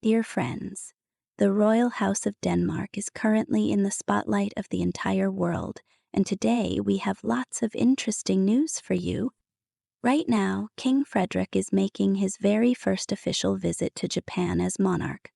Dear friends, the Royal House of Denmark is currently in the spotlight of the entire world, and today we have lots of interesting news for you. Right now, King Frederik is making his very first official visit to Japan as monarch.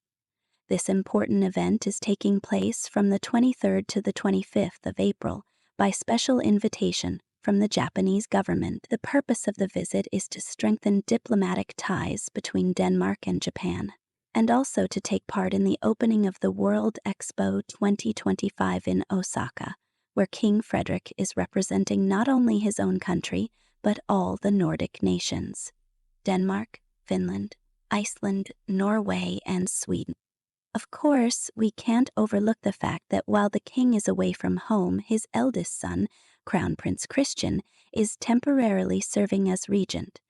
This important event is taking place from the 23rd to the 25th of April by special invitation from the Japanese government. The purpose of the visit is to strengthen diplomatic ties between Denmark and Japan, and also to take part in the opening of the World Expo 2025 in Osaka, where King Frederik is representing not only his own country, but all the Nordic nations: Denmark, Finland, Iceland, Norway, and Sweden. Of course, we can't overlook the fact that while the king is away from home, his eldest son, Crown Prince Christian, is temporarily serving as regent.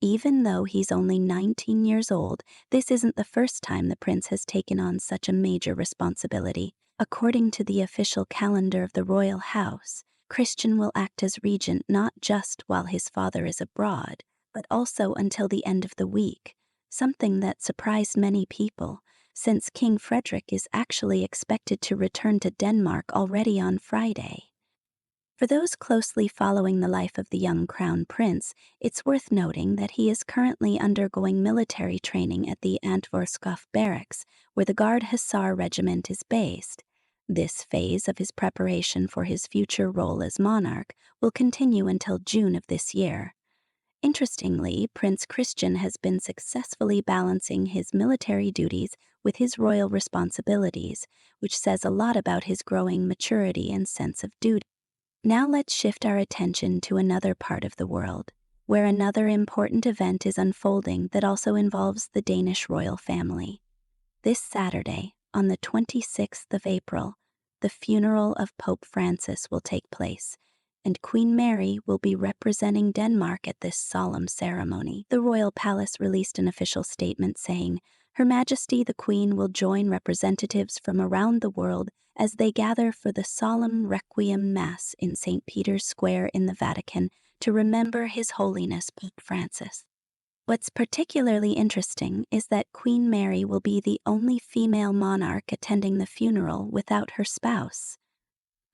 Even though he's only 19 years old, this isn't the first time the prince has taken on such a major responsibility. According to the official calendar of the royal house, Christian will act as regent not just while his father is abroad, but also until the end of the week, something that surprised many people, since King Frederik is actually expected to return to Denmark already on Friday. For those closely following the life of the young crown prince, it's worth noting that he is currently undergoing military training at the Antvorskov barracks, where the Guard Hussar Regiment is based. This phase of his preparation for his future role as monarch will continue until June of this year. Interestingly, Prince Christian has been successfully balancing his military duties with his royal responsibilities, which says a lot about his growing maturity and sense of duty. Now let's shift our attention to another part of the world, where another important event is unfolding that also involves the Danish royal family. This Saturday, on the 26th of April, the funeral of Pope Francis will take place, and Queen Mary will be representing Denmark at this solemn ceremony. The royal palace released an official statement saying, "Her Majesty the Queen will join representatives from around the world as they gather for the solemn Requiem Mass in St. Peter's Square in the Vatican to remember His Holiness Pope Francis." What's particularly interesting is that Queen Mary will be the only female monarch attending the funeral without her spouse.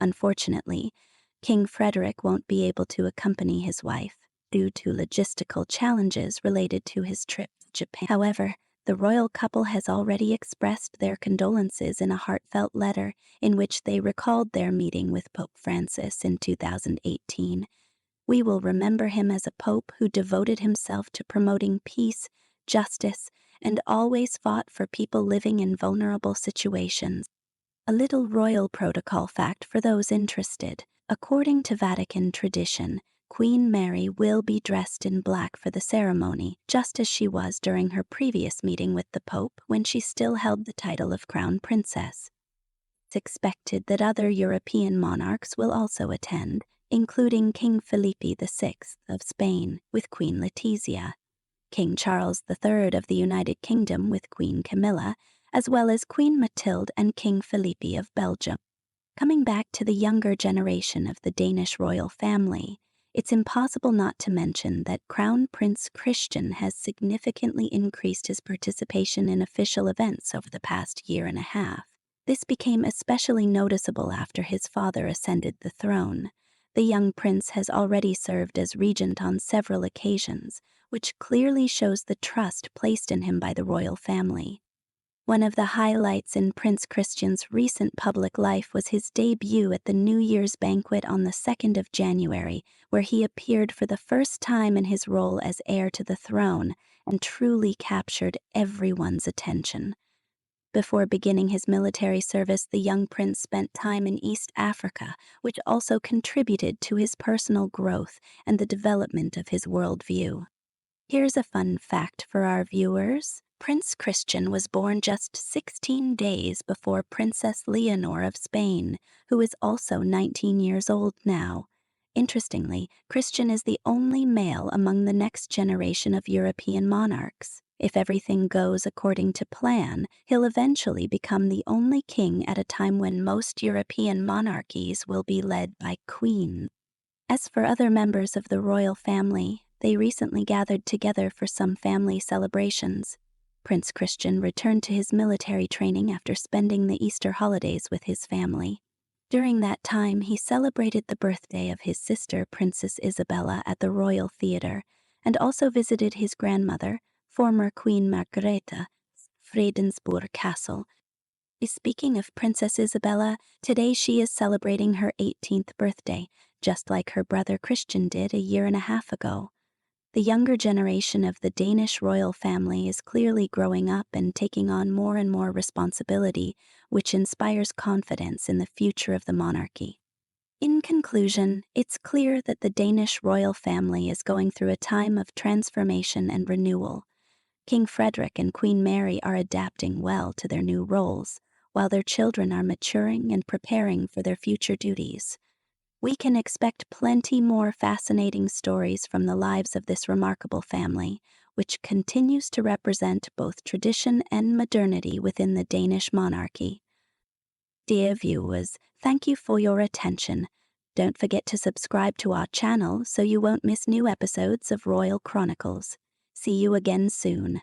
Unfortunately, King Frederik won't be able to accompany his wife due to logistical challenges related to his trip to Japan. However, the royal couple has already expressed their condolences in a heartfelt letter in which they recalled their meeting with Pope Francis in 2018. "We will remember him as a pope who devoted himself to promoting peace, justice, and always fought for people living in vulnerable situations." A little royal protocol fact for those interested. According to Vatican tradition, Queen Mary will be dressed in black for the ceremony, just as she was during her previous meeting with the Pope when she still held the title of Crown Princess. It's expected that other European monarchs will also attend, including King Felipe VI of Spain with Queen Letizia, King Charles III of the United Kingdom with Queen Camilla, as well as Queen Mathilde and King Felipe of Belgium. Coming back to the younger generation of the Danish royal family, it's impossible not to mention that Crown Prince Christian has significantly increased his participation in official events over the past year and a half. This became especially noticeable after his father ascended the throne. The young prince has already served as regent on several occasions, which clearly shows the trust placed in him by the royal family. One of the highlights in Prince Christian's recent public life was his debut at the New Year's banquet on the 2nd of January, where he appeared for the first time in his role as heir to the throne and truly captured everyone's attention. Before beginning his military service, the young prince spent time in East Africa, which also contributed to his personal growth and the development of his worldview. Here's a fun fact for our viewers. Prince Christian was born just 16 days before Princess Leonor of Spain, who is also 19 years old now. Interestingly, Christian is the only male among the next generation of European monarchs. If everything goes according to plan, he'll eventually become the only king at a time when most European monarchies will be led by queens. As for other members of the royal family, they recently gathered together for some family celebrations. Prince Christian returned to his military training after spending the Easter holidays with his family. During that time, he celebrated the birthday of his sister, Princess Isabella, at the Royal Theatre, and also visited his grandmother, former Queen Margrethe, Fredensborg Castle. Speaking of Princess Isabella, today she is celebrating her 18th birthday, just like her brother Christian did a year and a half ago. The younger generation of the Danish royal family is clearly growing up and taking on more and more responsibility, which inspires confidence in the future of the monarchy. In conclusion, it's clear that the Danish royal family is going through a time of transformation and renewal. King Frederik and Queen Mary are adapting well to their new roles, while their children are maturing and preparing for their future duties. We can expect plenty more fascinating stories from the lives of this remarkable family, which continues to represent both tradition and modernity within the Danish monarchy. Dear viewers, thank you for your attention. Don't forget to subscribe to our channel so you won't miss new episodes of Royal Chronicles. See you again soon.